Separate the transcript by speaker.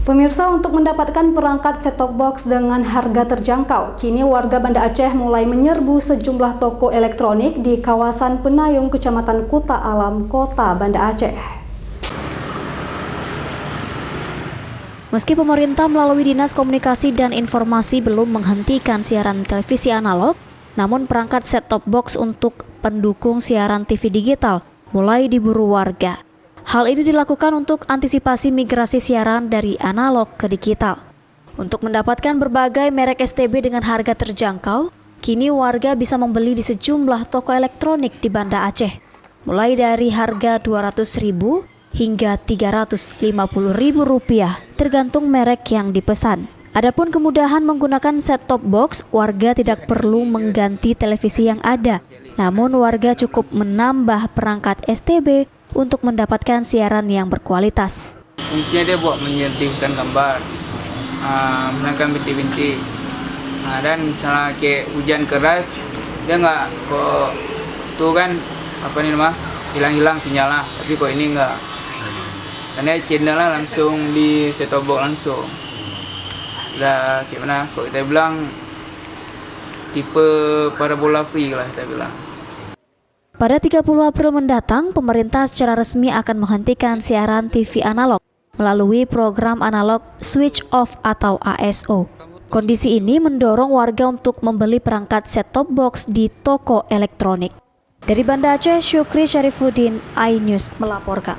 Speaker 1: Pemirsa, untuk mendapatkan perangkat set-top box dengan harga terjangkau, kini warga Banda Aceh mulai menyerbu sejumlah toko elektronik di kawasan Penayung, Kecamatan Kuta Alam, Kota Banda Aceh.
Speaker 2: Meski pemerintah melalui Dinas Komunikasi dan Informasi belum menghentikan siaran televisi analog, namun perangkat set-top box untuk pendukung siaran TV digital mulai diburu warga. Hal ini dilakukan untuk antisipasi migrasi siaran dari analog ke digital. Untuk mendapatkan berbagai merek STB dengan harga terjangkau, kini warga bisa membeli di sejumlah toko elektronik di Banda Aceh, mulai dari harga Rp200.000 hingga Rp350.000 tergantung merek yang dipesan. Adapun kemudahan menggunakan set-top box, warga tidak perlu mengganti televisi yang ada, namun warga cukup menambah perangkat STB untuk mendapatkan siaran yang berkualitas.
Speaker 3: Fungsinya dia buat menyedihkan gambar, menangkan bintik-bintik. Dan misalnya kayak hujan keras, dia nggak kok tuh kan hilang-hilang sinyalnya, tapi kok ini nggak. Karena channelnya langsung di set-top box langsung. Udah kayak mana? Kok kita bilang tipe parabola free lah kita bilang.
Speaker 2: Pada 30 April mendatang, pemerintah secara resmi akan menghentikan siaran TV analog melalui program analog switch off atau ASO. Kondisi ini mendorong warga untuk membeli perangkat set-top box di toko elektronik. Dari Banda Aceh, Syukri Syarifuddin, iNews melaporkan.